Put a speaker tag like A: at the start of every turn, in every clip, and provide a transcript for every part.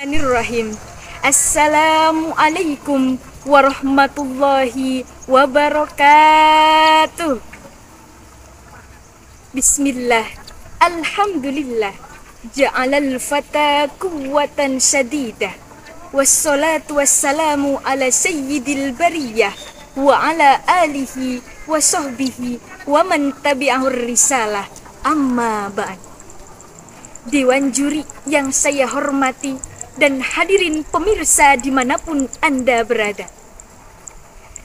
A: Bismillahirrahmanirrahim. Assalamualaikum warahmatullahi wabarakatuh. Bismillah. Alhamdulillah. Ja'alal fata quwwatan syadidah. Wassalatu wassalamu ala sayyidil bariyah wa ala alihi wa sahbihi wa man tabi'ahur risalah. Amma ba'd. Dewan juri yang saya hormati dan hadirin pemirsa dimanapun Anda berada,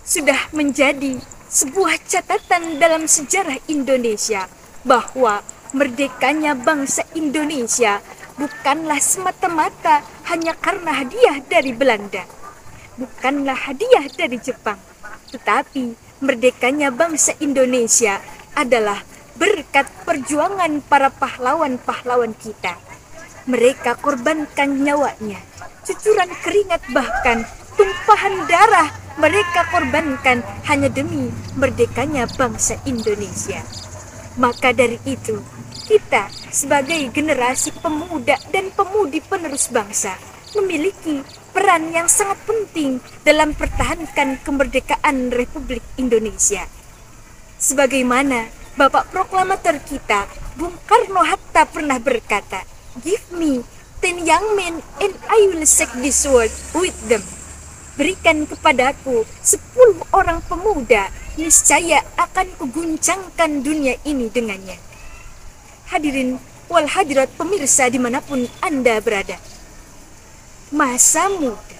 A: sudah menjadi sebuah catatan dalam sejarah Indonesia bahwa merdekanya bangsa Indonesia bukanlah semata-mata hanya karena hadiah dari Belanda, bukanlah hadiah dari Jepang, tetapi merdekanya bangsa Indonesia adalah berkat perjuangan para pahlawan-pahlawan kita. Mereka korbankan nyawanya, cucuran keringat bahkan tumpahan darah mereka korbankan hanya demi merdekanya bangsa Indonesia. Maka dari itu, kita sebagai generasi pemuda dan pemudi penerus bangsa memiliki peran yang sangat penting dalam pertahankan kemerdekaan Republik Indonesia. Sebagaimana Bapak Proklamator kita, Bung Karno-Hatta pernah berkata, "Give me 10 young men and I will shake this world with them." Berikan kepadaku 10 orang pemuda, niscaya akan kuguncangkan dunia ini dengannya. Hadirin wal hadirat pemirsa dimanapun Anda berada, masa muda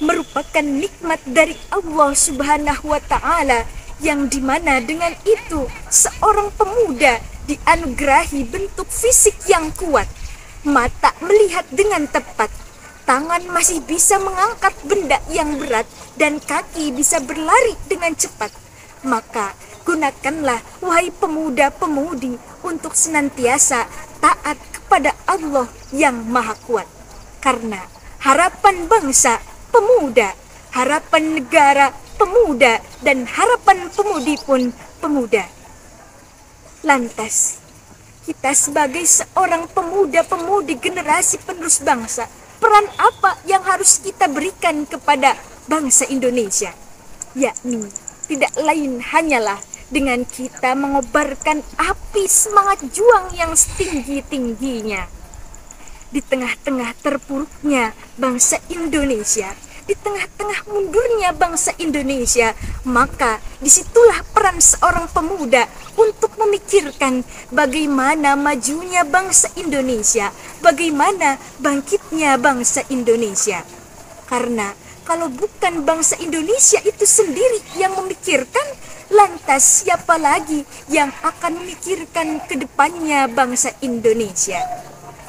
A: merupakan nikmat dari Allah Subhanahu wa Ta'ala, yang dimana dengan itu seorang pemuda dianugerahi bentuk fisik yang kuat, mata melihat dengan tepat, tangan masih bisa mengangkat benda yang berat, dan kaki bisa berlari dengan cepat. Maka gunakanlah, wahai pemuda-pemudi, untuk senantiasa taat kepada Allah yang Maha Kuat. Karena harapan bangsa pemuda, harapan negara pemuda, dan harapan pemudi pun pemuda. Lantas, kita sebagai seorang pemuda-pemudi generasi penerus bangsa, peran apa yang harus kita berikan kepada bangsa Indonesia? Yakni tidak lain hanyalah dengan kita mengobarkan api semangat juang yang setinggi-tingginya. Di tengah-tengah terpuruknya bangsa Indonesia, di tengah-tengah mundurnya bangsa Indonesia, maka disitulah peran seorang pemuda untuk memikirkan bagaimana majunya bangsa Indonesia, bagaimana bangkitnya bangsa Indonesia. Karena kalau bukan bangsa Indonesia itu sendiri yang memikirkan, lantas siapa lagi yang akan memikirkan ke depannya bangsa Indonesia?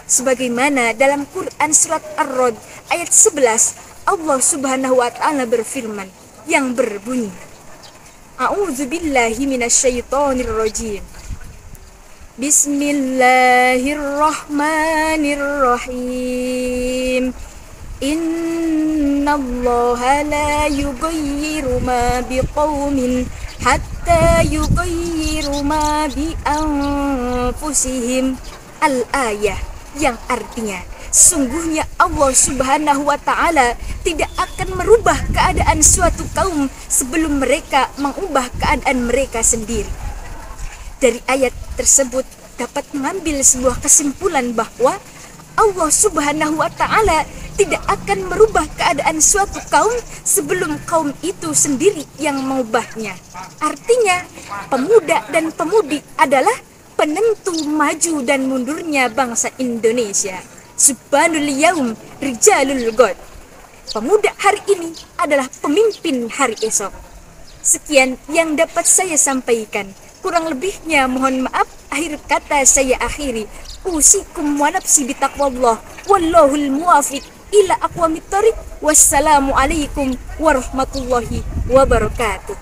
A: Sebagaimana dalam Quran surat Ar-Rod ayat 11, Allah Subhanahu wa Ta'ala berfirman yang berbunyi, A'udzubillahi minasyaitonir rajim. Bismillahirrahmanirrahim. Innallaha la yughayyiru ma biqaumin hatta yughayyiru ma bi anfusihim. Al-ayah, yang artinya sungguhnya Allah Subhanahu wa Ta'ala tidak akan merubah keadaan suatu kaum sebelum mereka mengubah keadaan mereka sendiri. Dari ayat tersebut dapat mengambil sebuah kesimpulan bahwa Allah Subhanahu wa Ta'ala tidak akan merubah keadaan suatu kaum sebelum kaum itu sendiri yang mengubahnya. Artinya, pemuda dan pemudi adalah penentu maju dan mundurnya bangsa Indonesia. Subhanul yaum rijalul god. Pemuda hari ini adalah pemimpin hari esok. Sekian yang dapat saya sampaikan. Kurang lebihnya mohon maaf. Akhir kata saya akhiri. Usikum wa nafsi bitaqwallah. Wallahul muwafiq ila aqwamit thoriq. Wassalamualaikum warahmatullahi wabarakatuh.